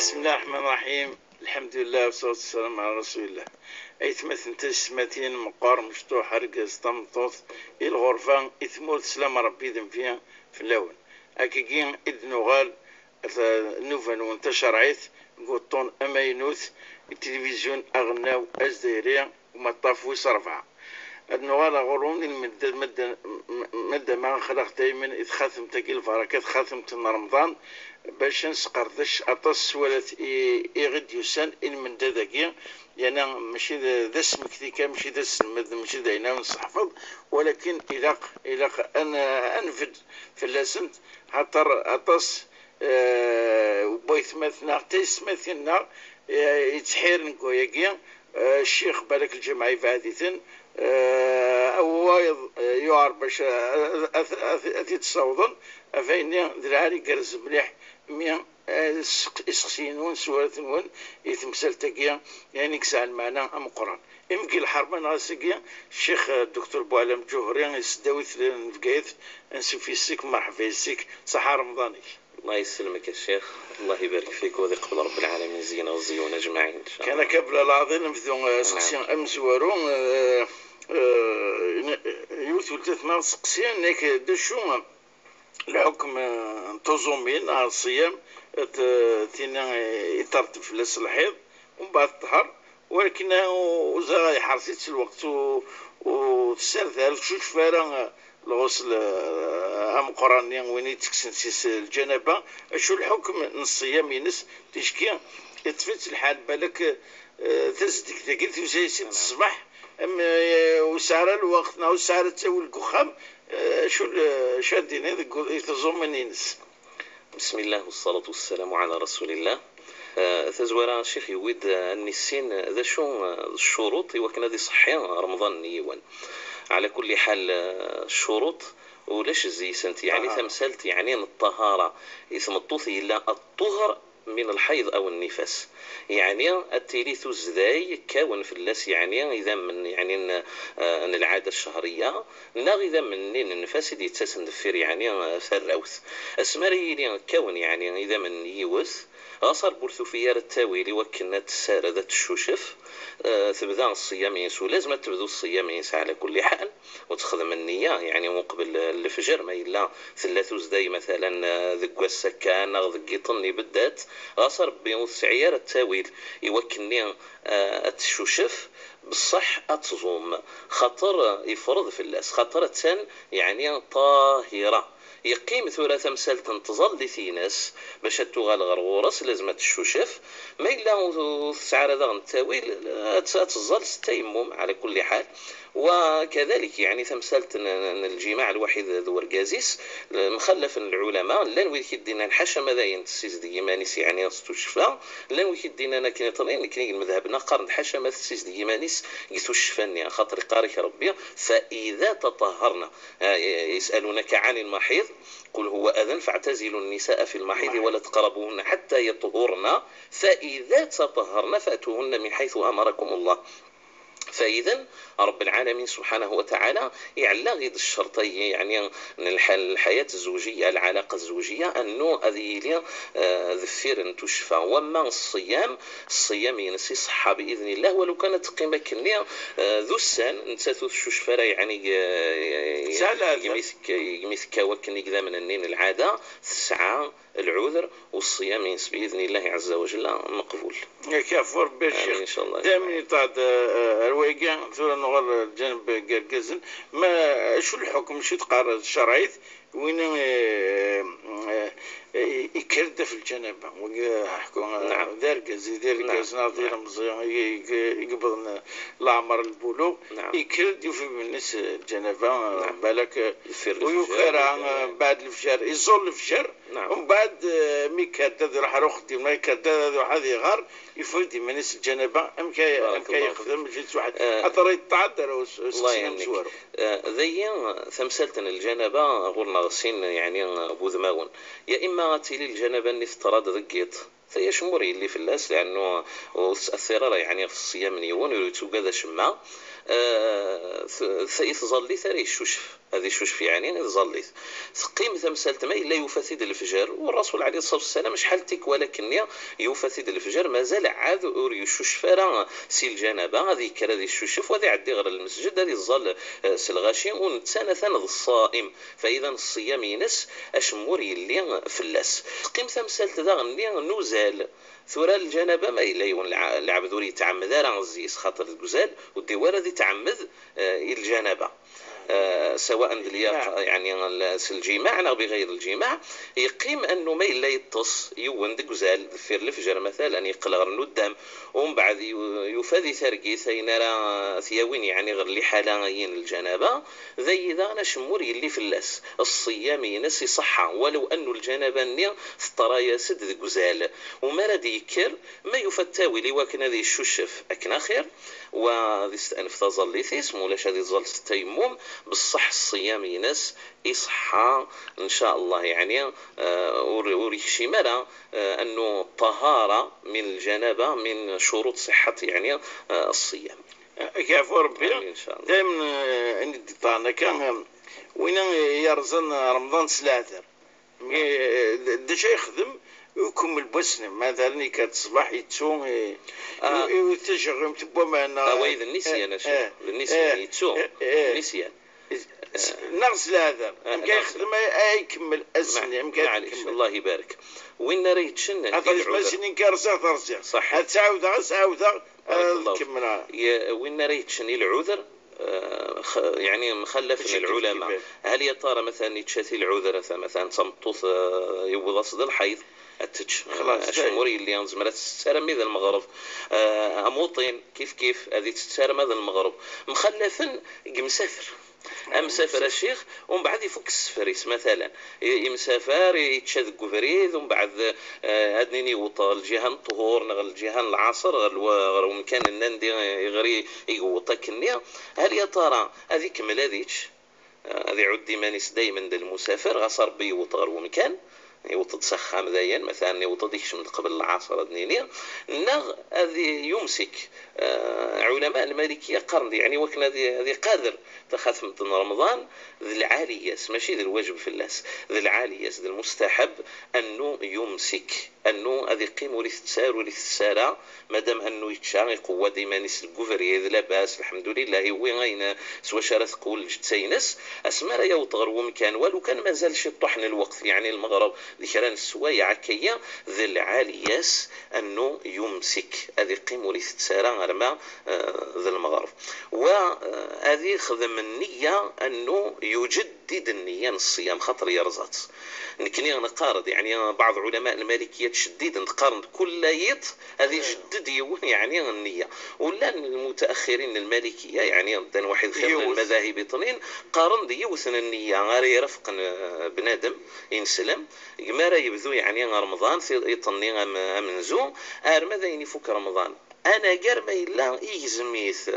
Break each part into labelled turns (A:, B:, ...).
A: بسم الله الرحمن الرحيم. الحمد لله والصلاة والسلام على رسول الله. أيتمثل تسمتين مقار مشطوح رقص طمطوط الغرفة إثمور سلام ربي ذم فيها في اللون أكيكين إذ نغال نوفن وانتشر عيث قطون أمينوث التلفزيون أغناو أزديريا وما طافوس رفع النغال غرون المدة ما خلق دايما إذ خاتم تقيل فركات خاتم رمضان باش نسقردش أطس ولات يغد يسان إن من داكيا يعني ماشي ذا اسمك ذيك ماشي ذا اسم ماشي داينا نصحفظ ولكن إلى أنا أنفد في اللسنت حتى أطس بويث مثنا تيس مثلنا يتحير نكوياكيا الشيخ بالك الجماعي فادثن أوايض يعر باش أثيت صوضا أفيني ذراري قرز مليح ميا إسقسينون سوارثنون يتمثل تقيا يعني كسع المعنى أم قرآن يمكن الحرب ناسقيا الشيخ الدكتور بوعلم جوهري يسداوث نفقايث نسوفي السيك مرحبا السيك صحة رمضاني.
B: الله يسلمك يا شيخ، الله يبارك فيك ويقبل رب العالمين زينا وزيون اجمعين ان شاء الله.
A: كان قبل العظيم مثل سقسيان امزوارون يوث ثلاث سقسيان نيك دشو الحكم انتظمين على الصيام تينا يترتب في الحيض ومن بعد الطهر ولكن وزا حرصيت الوقت وتسالت على شو فارا الغسل ام قرانيا وين يتكسنسيس الجنابه شو الحكم الصيام ينس تشكي يتفت الحال بالك تزدك ثقيل زي ست الصباح وسعر الوقت ناو سعر تسوي الكخام شو شادين هذا يتزومن ينس.
B: بسم الله والصلاة والسلام على رسول الله. تزورا شيخ يود النسين ذا شو الشروط وكنا دي صحيا رمضان نيوان على كل حال الشروط ولاش زي سنت يعني تمثلت يعني الطهارة اسم الطوثي إلا الطهر من الحيض أو النفاس يعني التليث الزداي كون في اللاس يعني إذا من يعني أن العادة الشهرية لا إذا من النفاس دي تسندفير يعني ثروث أسمري كون يعني إذا من يوث غصر برثوفيار التاويل وكنت سارة ذات الشوشف تبدا الصيام ينسو لازم تبدو الصيام ينسى على كل حال وتخدم النية يعني مقبل الفجر ما إلا ثلاث زداي مثلا ذقوا السكان ذقي طني بدات غصر بيوث عيار التاويل يوكني التشوشف بالصح أتزوم خطر يفرض في اللاس خطرة يعني طاهرة يقيم ثلاثة مسال تنتظل لي ناس باش تغال غرغورس لازم تشوشف ما إلا سعر ذا التاويل تظل التيمم على كل حال. وكذلك يعني تمثلت الجماع الوحيد ذو الرقازيس مخلف العلماء لن ويكدينا الحشا ماذا ينتسيز دي مانيس يعني استشفى لن ويكدينا نكني طرين كني المذهبنا قرن حشا ما تسيز دي مانيس يستشفني خاطر قارك ربي. فإذا تطهرنا يسألونك عن المحيض قل هو أذن فاعتزلوا النساء في المحيض ولا تقربوهن حتى يطهرن فإذا تطهرن فأتوهن من حيث أمركم الله. فإذا رب العالمين سبحانه وتعالى يعلى غيد الشرطي يعني الحياة الزوجية العلاقة الزوجية أنه هذه ذفير تشفى. وما الصيام ينسي صحة بإذن الله ولو كانت قيمة كنية ذو السن نتاثو الشفرة يعني يميثك وكني كذا من النين العادة تسعى العذر والصيام ينسي بإذن الله عز وجل مقبول.
A: كافور بالشيخ إن شاء الله دائما يطعد الويقع ثورة نغر جنب قرقزن ما شو الحكم شو تقرر الشرعيث وين يكرد في الجنابة وحكم ذارقز ناظر مزيان يقبض العمر البلوغ يكرد يوفي بالناس الجنابة بالك ويكرا بعد الفجر يزول الفجر ومن بعد ميكرد هذا راح رختي ما يكرد هذا هذه غار يفيد من الناس الجنابة أم كي يخدم جلس واحد أترى يتعذر
B: الله يعنيك ذي ثمثلتنا الجنابة غورنا غسين يعني أبو ذماون يا إما تيلي الجنابة اللي افترض ذقيت فيشمري اللي في اللاس لأنه الثرارة يعني في الصيام نيون يريتو كذا شما ثيثظل لي ثري الشوشف هذه شوش يعني ظليت قيم ثمسالت ما إلا يفسد الفجر، والرسول عليه الصلاة والسلام شحالتك ولكن يفسد الفجر مازال عاد يشوش فرا سي الجنابة غادي كرا ذي الشوشف وذي عدي غير المسجد هذه الظل سلغاشي ونتسانى ثاني الصائم، فإذا الصيام ينس أشمور يلي فلاس قيم ثمسالت ذا غني نوزال ثورة الجنابة ما إلا يون العبد يتعمد راه الزيس خاطر الجزال والدوار ذي تعمد الجنابة سواء الياق يعني الجماع أو بغير الجماع يقيم أنه ما إلا يتص يون دقزال في الفجر مثلا يقلغ الندم ومن بعد يفادي ثرقيث أين راه ثياوين يعني غير اللي حالين الجنابة ذي ذا نشمور اللي في اللاس الصيام ينس صحة ولو أنه الجنابة نيا الطرايا سد دقزال وما ردي يكر ما يفتاوي لي وكن هذه الششف أكنا خير وذي استأنف تظل ثيسم ولاش هذه ظل التيمم بالصح الصيام ينس يصحى إن شاء الله يعني وريشي مرة أنه طهارة من الجنابة من شروط صحة يعني الصيام.
A: كيف ربي دائما عندي طانا كان وين يرزن رمضان سلاتر دشا يخدم ويكمل بوسنا مثلا كتصبح يتسون يتشغل تبوا معنا
B: وإذا النسيان النسيان يتسون النسيان
A: نغسل هذا يمكن يخدم يكمل السنة
B: معليش الله يبارك وين ريتشن
A: هذا سنين كارثة ترجع صح هتعاود كملها
B: وين ريتشن العذر يعني مخلف من العلماء هل يا ترى مثلا يتشاثي العذر مثلا صمتوث يوضع صد الحيض التتش الشموري اللي ينزمرات تتسارى ماذا المغرب أموطين كيف هذه تتسارى ماذا المغرب مخلفا مسافر مسافر الشيخ ومن بعد يفك السفريس مثلا يمسافر يتشاد الكفريد ومن بعد هادنيني وطا الجهان الطهور نغل الجهان العصر غير ومكان النندي غير يقوطا كنيا هل يا ترى هذه كمل هذيش هذه عدي مانيس دايما المسافر غصر بي وطغر ومكان يوطد سخام ذاين مثلا يوطد يكش من قبل العصر دنينيا نغ هذه يمسك علماء المالكية قرن يعني وكنا هذه قادر تخاف من رمضان ذي العاليس ماشي ذي الواجب في اللاس ذي العاليس ذي المستحب أنه يمسك أنه هذه قيم ولثتسار ولثتسارة مادام أنه يتشاغي قوة ديما نس الكفري ذي لاباس الحمد لله وين غين سوا شارث قول جتسينس أسمار يوطغر ومكان ولو كان مازال شي طحن الوقت يعني المغرب ذكران السوايع كيا ذي العاليس أنه يمسك هذه قيم ولثتسارة غرما ذي المغرب وهذه خدم النية أنه يجدد النية الصيام خطر يرزات نكني نقارض يعني بعض علماء المالكية تشديد نقارن كل يط هذه جدد يعني النية ولا المتأخرين المالكية يعني بدن واحد خير من المذاهب طنين قارن دي يوثن النية غير يرفق بنادم ينسلم ما يبذو يعني رمضان يطني أمنزو ماذا ينفك رمضان أنا قال ما إلا يجزميث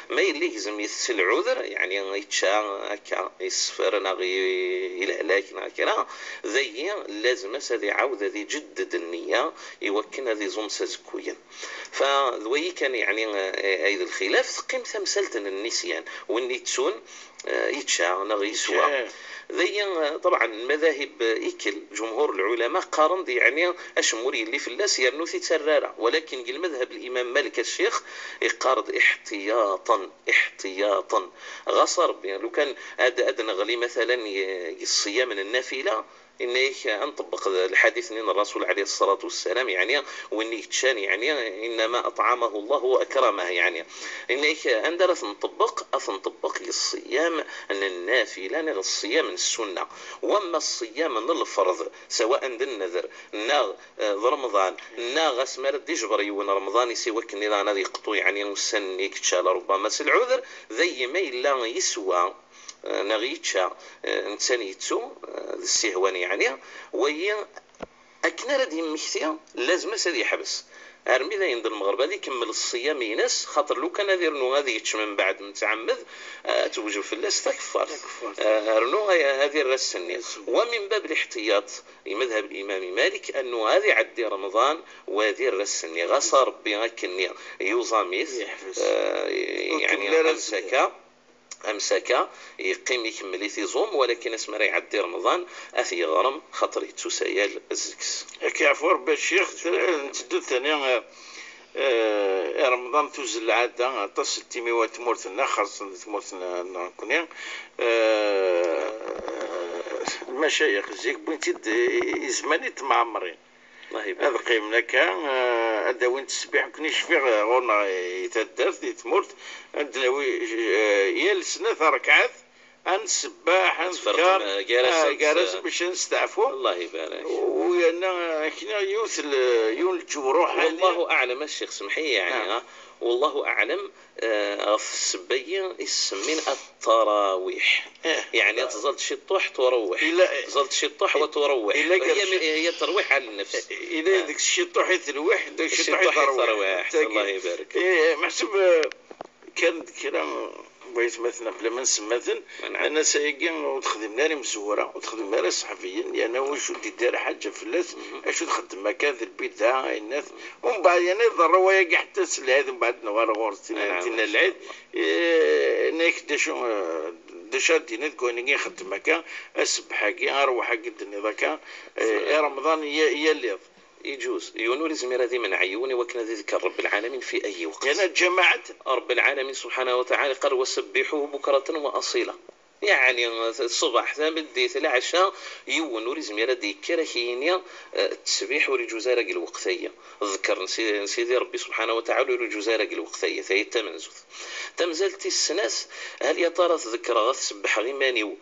B: ما إلا يجزميث العذر يعني يتشا هكا يسفر نغي الهلاك نغيرا ذي لازم هذه عودة ذي جدد النية يوكن هذه زمسة زكويا فذوي كان يعني أيضا الخلاف قيم ثمسلة النسيان والنيتسون يتشا نغي سوا ذي طبعا مذاهب إكل جمهور العلماء قارن دي يعني أشموري اللي في اللاس يرنوثي تسرارة ولكن قل مذهب الإمام مالك الشيخ يقارض احتياطا غصر لو كان أدنى غلي مثلا الصيام من النافلة إنك أنطبق الحديث من الرسول عليه الصلاة والسلام يعني وإنك تشان يعني إنما أطعمه الله وأكرمه يعني إنك أندرث نطبق الصيام أن النافلة الصيام من السنة وأما الصيام من الفرض سواء النذر ناغ رمضان ناغ اسمر ديجبر يون رمضان يسوى كنيران هذه قطو يعني مسنيك تشال ربما العذر ذي ما إلا يسوى نغيتشا إنسان يتسو السهوان يعني وهي أكنا ردي مكتيا لازم سدي حبس أرمي ذا يندر المغرب هذه كمل الصيام ينس خاطر لو كان هذه رنو هذه يتش من بعد متعمد توجب في اللاس تكفر رنو هذه الرسنية ومن باب الاحتياط مذهب الإمام مالك أنه هذه عدي رمضان وهذه الرسنية غصر بها كنية يوزاميث يعني أمسكا امسك يقيم يكمل تيزوم، ولكن اسمع راه يعدي رمضان اثي غرم خاطر يتسايل الزكس.
A: كيعفو ربي الشيخ نتدو ثاني رمضان توز العادة تصل تيميوات تمورتنا خاصة تمورتنا نكوني المشايخ زيك بنتي يزماني تمعمرين
B: الله
A: هذا
B: يبارك.
A: قيم لك هذا وين تسبح كنيش في غورنا يتدرت يتمرت عندنا يا السنة ركعات السباح
B: تفرق
A: جالس باش نستعفوا.
B: الله يبارك.
A: ويانا كنا يوث الجروح
B: والله اعلم الشيخ سمحي يعني
A: نعم.
B: والله اعلم. في السبية يسمين التراويح يعني تظل شطوح تروح تظل شطوح وتروح هي ترويح على النفس
A: الى ديك الشطوح يتروح ديك الشطوح
B: يتروح. الله يبارك.
A: محسوب كان كلام بغيت مثلا بلا ما نسمثل انا سايقين وتخدم ناري مزوره وتخدم ناري صحفيا لان واش ودي دار حاجه فلاس اش تخدم مكان البيت ها الناس ومن بعد يعني الروايه كاع حتى العيد من بعد نوار غورتينا العيد نيك دشا دينا كوني خدم مكان السبحه كي اروح قد ذاك رمضان يا اللي
B: يجوز يونوري زمير هذه من عيوني وكان ذكر رب العالمين في أي وقت.
A: أنا جماعة
B: رب العالمين سبحانه وتعالى قال وسبحوه بكرة وأصيلا يعني الصباح ثم بديت العشاء يونوري زمير هذه كراهينيا التسبيح ورجوزارق الوقتية ذكر سيدي ربي سبحانه وتعالى ورجوزارق الوقتية ثي التمنزل تمزلتي السناس هل يا ترى تذكر غتسبح غيماني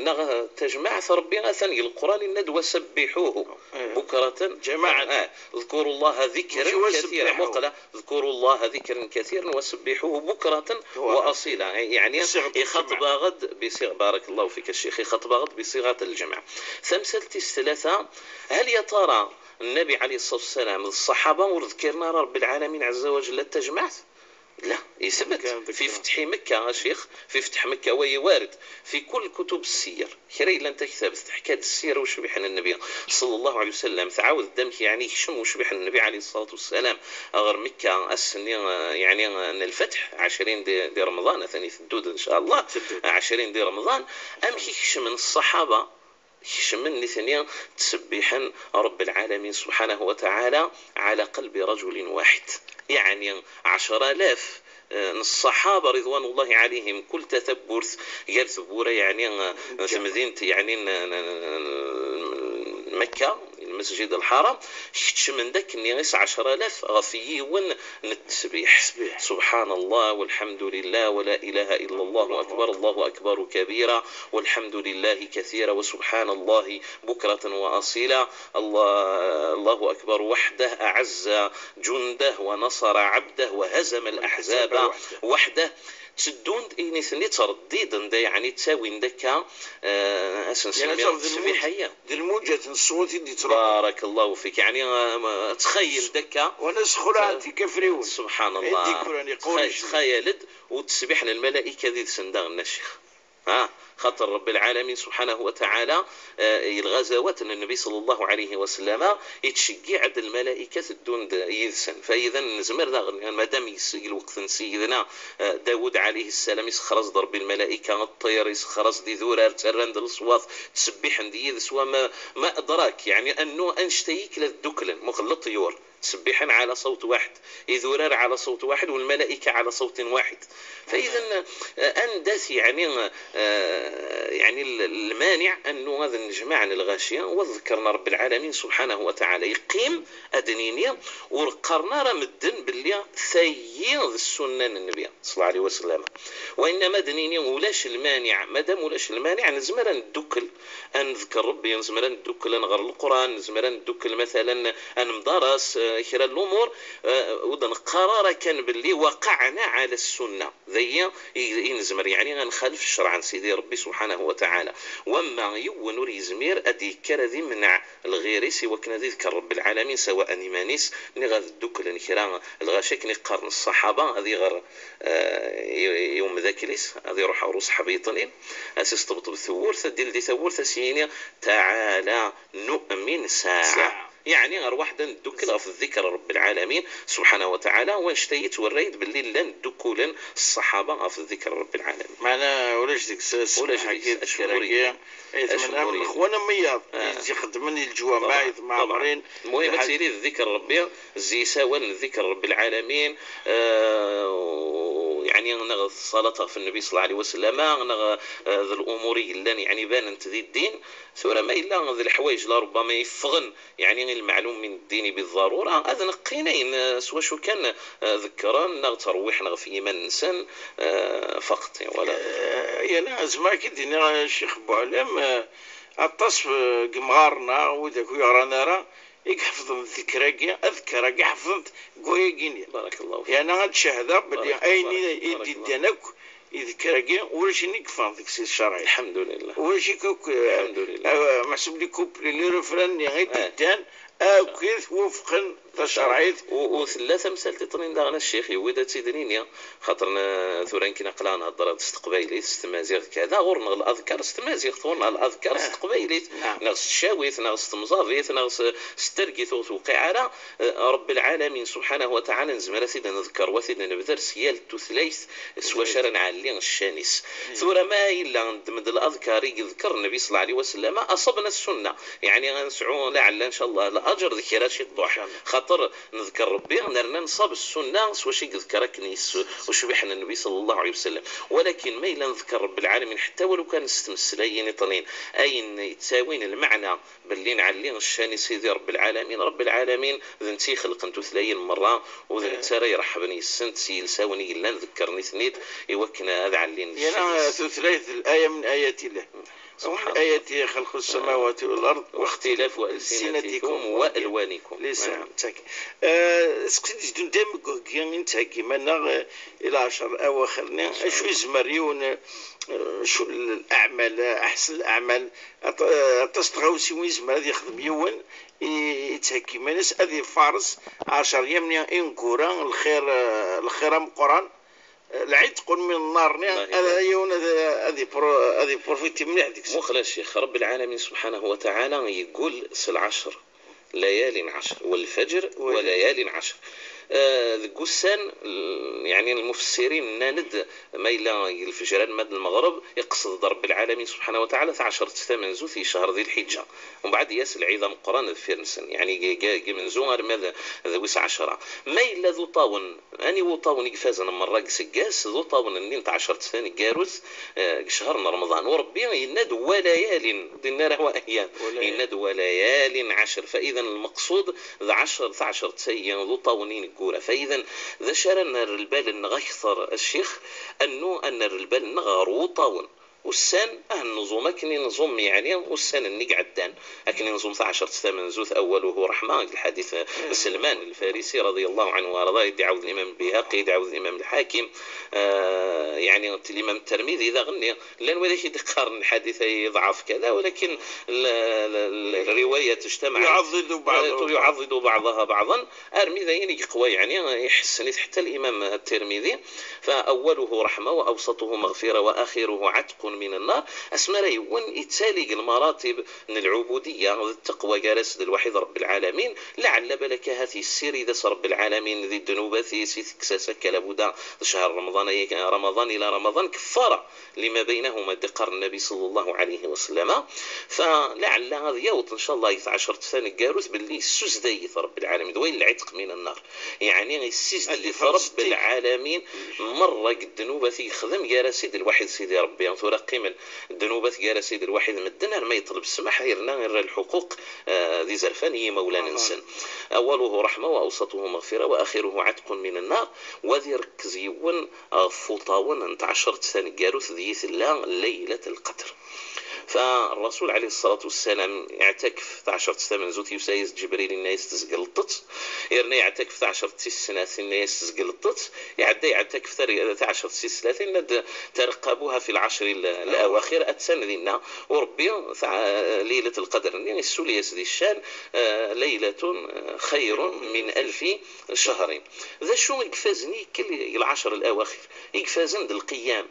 B: نغ تجمع ربي ثاني القرآن الند وسبحوه بكرة
A: جماعة
B: اذكروا الله ذكرا كثيرا مقلة اذكروا الله ذكرا كثيرا وسبحوه بكرة وأصيلا يعني يخطب غد بصيغة بارك الله فيك الشيخ يخطب غد بصيغة الجمع. ثمثلتي الثلاثة هل يا ترى النبي عليه الصلاة والسلام الصحابة وذكرنا رب العالمين عز وجل تجمعت؟ لا يثبت في فتح مكة شيخ في فتح مكة وهي وارد في كل كتب السير خير إلا أنت كتاب حكاية السير وشبح النبي صلى الله عليه وسلم تعاود الدمك يعني شم وشبح النبي عليه الصلاة والسلام غير مكة السنة يعني الفتح 20 دي رمضان ثاني تدود إن شاء الله 20 دي رمضان أم كيكش من الصحابة من ثانيا تسبيحا رب العالمين سبحانه وتعالى على قلب رجل واحد يعني 10,000 الصحابة رضوان الله عليهم كل تثبرت قال ثبورة يعني مدينة يعني مكة المسجد الحرام شتش من ذاك الناس 10,000 غفيون التسبيح سبحان الله والحمد لله ولا إله إلا الله أكبر الله أكبر كبيرا والحمد لله كثيرا وسبحان الله بكرة وأصيلا الله أكبر وحده أعز جنده ونصر عبده وهزم الأحزاب وحده تدون إني ثني ترديد دا يعني تساوي دكا
A: التسبيحية ديال الموجة الصوت اللي
B: بارك الله فيك يعني تخيل دكا
A: وانا سخرة انت كفريون
B: سبحان الله تخيلت وتسبح للملائكة ذي سندان الشيخ خاطر رب العالمين سبحانه وتعالى الغزوات ان النبي صلى الله عليه وسلم يتشجع الملائكه الدون يذسن فاذا نزمر ما دام يسجل وقت سيدنا داود عليه السلام يسخرز ضرب الملائكه الطير يسخرز دي ذورار ترند الصوات تسبح عندي يذس وما ما ادراك يعني انه انشتيك للدكل مخلط طيور تسبحا على صوت واحد يذورار على صوت واحد والملائكه على صوت واحد فاذا اندث يعني المانع أنه هذا الجماعة الغاشية وذكرنا رب العالمين سبحانه وتعالى يقيم أدنينيا ورقرنا رمدن باللي ثيّض السنة النبي صلى الله عليه وسلم وإنما أدنينيا ولاش المانع مادام ولاش المانع نزمر ندكل أن نذكر ربي نزمر ندكل نغر القرآن نزمر ندكل مثلا أن مدرس خير الأمور ودن قرار كان باللي وقعنا على السنة ذي ينزمر يعني نخالف الشرع عن سيدي ربي سبحانه وتعالى وما يونوري زمير أدي كردي منع الغيريس وكنا ذكر رب العالمين سواء نيمانيس نغاذ الدكل نكرا الغاشك نقارن الصحابة هذه غير يوم ذاكليس هذه روح عروس حبيطنين أسيس طبط بالثور ثديل دي ثور ثسيني تعالى نؤمن ساعة يعني أرواح ندوكل في الذكر رب العالمين سبحانه وتعالى، واش تيت وريت باللي لا ندوكولن الصحابة في الذكر رب العالمين
A: معنا ولاش ديك
B: ولاش
A: حكيت
B: أشمورية
A: يتمنى من اخوانا مياض يخدمني الجوامع معمرين.
B: المهم تسيري الذكر ربي زي سوا الذكر رب العالمين. يعني الصلاة في النبي صلى الله عليه وسلم ذا الأمور اللي يعني بانت ذي الدين ثورة ما إلا ذي الحوايج لربما يفغن يعني المعلوم من الدين بالضرورة هذا نقينين سوا شو كان ذكران نغ ترويح نغ في إيمان الإنسان فقط ولا
A: يعني أزما كدينا الشيخ بوعلم التصف قمغارنا وداك يغرانا راه يحفظ الذكرى أذكرك حفظت قوي
B: بارك الله
A: فيك. يعني هاد الشهادة بلي أيني يدي دانك يذكرك ولاش نكفان ديك السي الشرعي
B: الحمد لله
A: ولاش كوك
B: الحمد لله
A: محسوب لي كوبلي لي رفران غير تدان أكيد وفقا تشرعيت
B: وثلاثة مسألة طنين داغنا الشيخ يويدا تيدنينيا خاطرنا ثوران كنا قلانا هضرات استقبايلي استمازيغ كذا غورنا الأذكار استمازيغ غورنا الأذكار استقبايلي ناغس الشاويث ناغس تمزافيث ناغس سترقيث وتوقع على رب العالمين سبحانه وتعالى نزمر سيدنا نذكر وسيدنا نبذر سيال تثليث سوا شرن علي الشانس ثورة ما إلا ندمد الأذكار يذكر النبي صلى الله عليه وسلم أصبنا السنة يعني غنسعو لعل إن شاء الله الأجر ذكرات شي الضحى خاطر نذكر ربي نرنا نصاب السنة واش يذكر كنيس وشبحنا النبي صلى الله عليه وسلم ولكن ما إلا نذكر رب العالمين حتى ولو كان استمسلين طنين أين يتساوين المعنى باللي نعلي الشاني سيدي رب العالمين ذنتي خلق انتو ثلاين مرة وذنت راه يرحبني السنت سيل ساوني إلا نذكرني ثنيت يوكنا هذا علين
A: يعني ثلاث الآية من آيات الله ومن آياته خلق السماوات والأرض
B: واختلاف ألسنتكم وألوانكم
A: لسان تاك سكتي جدون دائما كوكيان تاكي منا إلى 10 أواخرنا شو يزمريون شو الأعمال أحسن الأعمال تستغوسي ويزمر هذا يخدم يوم يتاكي منس هذه فارس 10 يوم إنكورا الخير القرآن العتق من النار هذا يوم هذه بروفيتي مليح ديك
B: مو خلاص الشيخ رب العالمين سبحانه وتعالى يقول العشر ليال 10 والفجر وليال 10 قسان يعني المفسرين ناند ما إلا الفجران مد المغرب يقصد رب العالمين سبحانه وتعالى 10 ثمن في شهر ذي الحجة ومن بعد ياسل عظام القرآن الفرنسن يعني جا من زوار ماذا ذويس 10 ما إلا ذو طاون أني وطاون يقفازنا مرة قسقاس ذو طاون أني 10 ثاني جاروس شهر رمضان وربي يناد وليال دينا هو أيام يناد وليال 10 فإذا المقصود ذا 10 أيام ذو طاونين فإذا ذا شرنا الرلبال نغيثر الشيخ أنه أن الرلبال نغارو طاون والسان النظام كني نظام يعني والسان النقعدان أكني نظام 10 ثمن زوث أوله رحمة الحديث سلمان الفارسي رضي الله عنه وارضاه يدعو الإمام البيهقي يدعو الإمام الحاكم يعني الإمام الترمذي إذا غني لأن وذاك يقارن الحديث يضعف كذا ولكن الرواية تجتمع يعضد بعضها بعضا أرمي ذين قوي يعني يحسن حتى الإمام الترمذي فأوله رحمة وأوسطه مغفرة وآخره عتق من النار أسمى يون يتسالي المراتب من العبودية التقوى جالس الوحيد رب العالمين لعل بلك هذه السير إذا رب العالمين ذي الذنوب في سكساسك لابد شهر رمضان إلى رمضان كفارة لما بينهما ذكر النبي صلى الله عليه وسلم فلعل هذا يوط إن شاء الله 12 ثاني جاروث باللي السجدي رب العالمين دوين العتق من النار يعني السجد رب العالمين مرة الذنوب في خدم يا سيد الواحد سيدي ربي أنثر قيمة الذنوب يا سيد الواحد من الدنيا ما يطلب السماح يرنا غير الحقوق ذي زرفانية مولان إنسان أوله رحمة وأوسطه مغفرة وآخره عتق من النار وذي ركزيون فطاون أنت 10 ثاني جاروث ذي الله ليلة القدر فالرسول عليه الصلاة والسلام يعتكف 10 ثمن زوت يسايس جبريل الناس تزقلطت يرنا يعتكف 10 سنات الناس تزقلطت يعتكف 10 سنات ند ترقبوها في العشر الأواخر أتسن ذينا وربي ليلة القدر السولية سدي الشان ليلة خير من 1000 شهر ذا شو يقفازني كل العشر الأواخر يقفازن القيام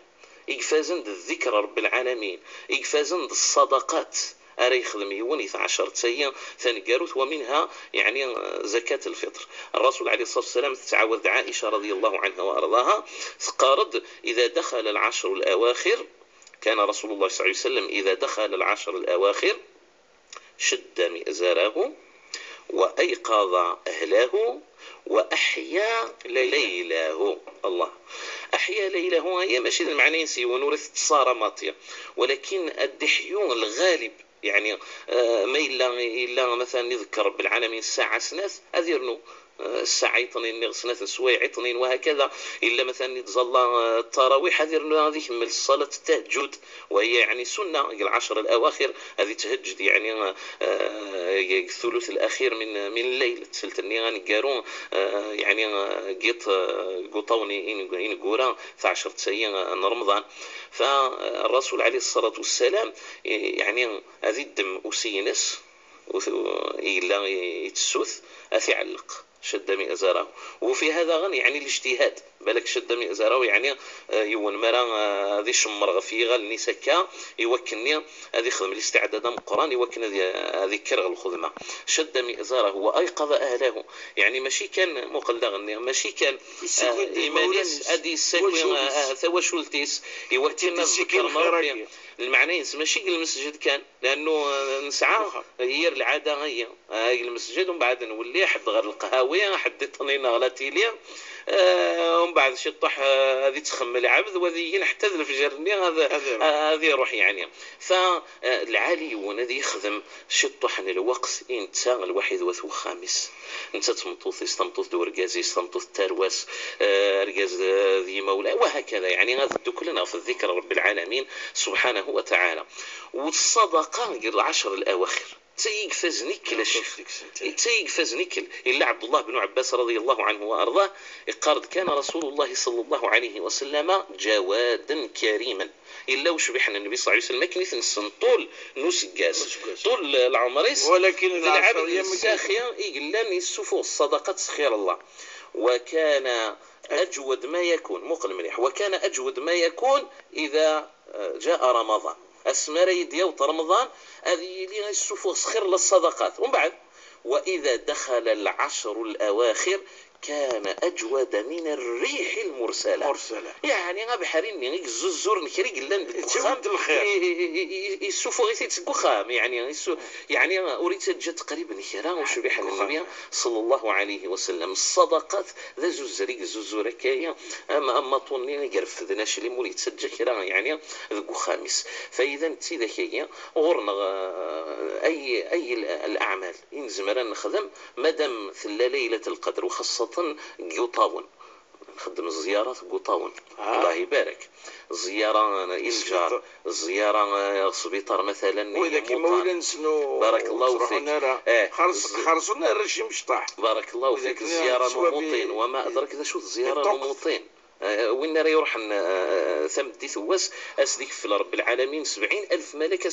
B: يقفازن الذكر رب العالمين يقفازن الصدقات أرى يخدم يون 12 أيام ثاني قاروت، ومنها يعني زكاة الفطر. الرسول عليه الصلاة والسلام تعاود عائشة رضي الله عنها وأرضاها قالت إذا دخل العشر الأواخر، كان رسول الله صلى الله عليه وسلم إذا دخل العشر الأواخر شد مئزره وأيقظ أهله وأحيا ليله. الله، أحيا ليله هي ماشي المعنى نسي ونورث تصارى ماطية، ولكن الدحيون الغالب يعني ما إلا مثلا يذكر رب العالمين الساعة سناس أذيرنو الساعة يطنين سناس سوايع يطنين وهكذا، إلا مثلا يتظلى التراويح هذه هذه من الصلاة التهجد، وهي يعني سنة العشر الأواخر هذه تهجد يعني الثلث الأخير من الليل تسلتني غاني قارون يعني قيت قطوني إن قورا 12 أيام رمضان. فالرسول عليه الصلاة والسلام يعني هذه الدم أسينس إلا يتسوث أثي علق شد مئزره، وفي هذا غني يعني الاجتهاد بالك شد مئزره يعني يون مرا هذه شمر في غل نسكا يوكني هذه خدم الاستعداد من القران يوكن هذه كرغ الخدمه شد مئزره وايقظ اهله، يعني ماشي كان مقلغني ماشي كان ايمانيس ادي السكوين ثواشولتيس يوكن الذكر المعنى ماشي المسجد كان لانه نسعى هي العاده هي المسجد، ومن بعد نولي حد غير القهاوي حد طنينا غلاتيليا ومن بعد شي طح هذه تخمل عبد وذي نحتذل في جرني هذه يروح يعني. فالعالي ونذي يخدم شي طحن الوقت انت الواحد وخامس انت تمطوث استمطوث دور رجازي استمطوث ترواس رجاز ذي مولاي وهكذا، يعني هذا كلنا في الذكر رب العالمين سبحانه وتعالى. والصدقه العشر الاواخر تيقفز نيكل الشيخ تيقفز نيكل إلا عبد الله بن عباس رضي الله عنه وأرضاه قال كان رسول الله صلى الله عليه وسلم جوادا كريما إلا وشبحنا النبي صلى الله عليه وسلم كنيث نسن طول نسقاس طول العمريس،
A: ولكن
B: العبد الساخية إلا نسفو الصدقة خير الله. وكان أجود ما يكون مقل مليح، وكان أجود ما يكون إذا جاء رمضان أسمر يديوت رمضان هذه اللي يشوفوا خير للصدقات. ومن بعد وإذا دخل العشر الأواخر كان أجود من الريح المرسلة يعني بحرين يزور نكري قلنا يسوفوا غير تسقخام يعني أريد جت قريبا نكرا وشبيح النبي صلى الله عليه وسلم الصدقات ذا زوزريك زوزورة كايا أما طوني قرف ذا ناشي اللي مولي تسجل كرا يعني ذقو خامس. فإذا تيدا كايا غورنا أي الأعمال إن زمران نخدم مادام ثلا ليلة القدر وخاصة قطاون نخدم الزيارات قطاون الله يبارك الزيارة الجار الزيارة سبيطار مثلا
A: وإذا كما ولا نسنو
B: بارك الله فيك
A: خرصنا الرشيم مشطاح
B: بارك الله فيك الزيارة نموطين وما أدرك إذا شو الزيارة نموطين وين راه يروح ثمدي ثواس أسديك في رب العالمين 70,000 ملك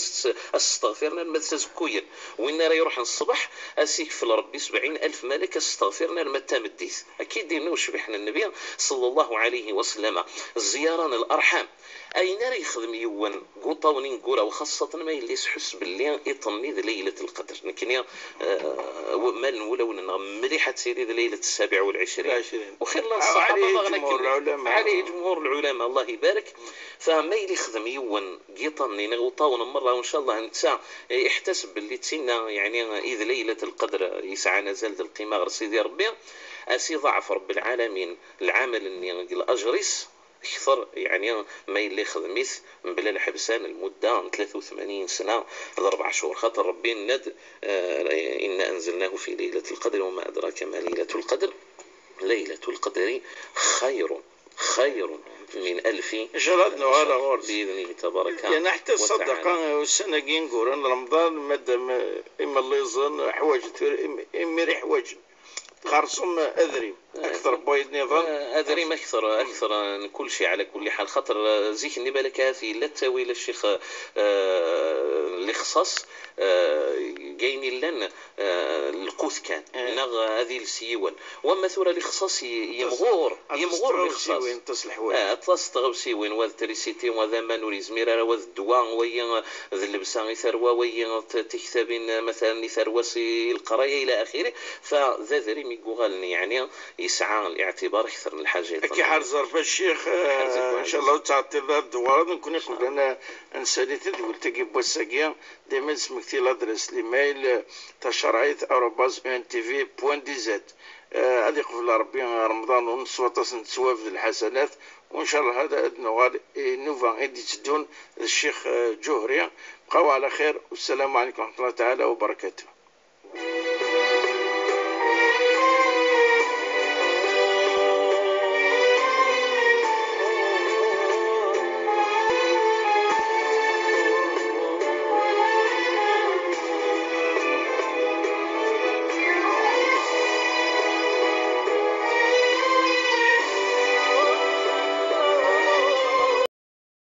B: استغفرنا المتزكوين، وين راه يروح الصبح أسيك في ربي 70,000 ملك استغفرنا المتامديس أكيد دينا وشبحنا النبي صلى الله عليه وسلم. الزياران الأرحام أين راه يخدم يوان قطاونين قورا وخاصة ما يليس حس باللي يطني ليلة القدر لكن ما نولو مليحة سيري ليلة 27 وخير الله الصحابة عليه جمهور العلماء الله يبارك. فما يخدم يوان قيطني نغطاون مرة وإن شاء الله أنت يحتسب اللي تسينا يعني إذا ليلة القدر يسعى نزل القمار سيدي ربي أسي ضعف رب العالمين العمل اللي الأجرس أكثر يعني ما يلي خدميث من بلال حبسان المدة 83 سنة 4 شهور خاطر ربي الند إن أنزلناه في ليلة القدر وما أدراك ما ليلة القدر ليلة القدر خير من 1000 شهر بإذنه تبارك
A: يعني حتى الصدقة والسنة نقول رمضان مادام إما اللي يظن حواج إما حواج خرصم أذري أكثر بويد نظام
B: أذري أكثر كل شيء على كل حال خاطر زيك اللي بالك في لا تاويل الشيخ اللي خصص كاين لنا القوس كان نغ هذه السيوان وما ثورة لخصاص يمغور لخصاص تلاص تغوسيوين وذ تريسيتي وذا ما نوري زميرة وذ الدواء ويا ذي اللبسان ثروة ويا تكتبين مثلا ثروة القراية إلى آخره. فذا ذري ميقوغال يعني يسعى الاعتبار أكثر من الحاجة.
A: كي حال ظرف الشيخ إن شاء الله تعطي ذا الدوار نكون يقول أنا نسالي تدول تجيب وساقيا دائما اسمك تي الأدرس ليميل تشرعيت @ntv.dz. هذه قبل ربي رمضان ونص وتصن تسواف الحسنات وإن شاء الله هذا نغال نوفا إدي تدون الشيخ جوهري. بقوا على خير والسلام عليكم ورحمة الله تعالى وبركاته.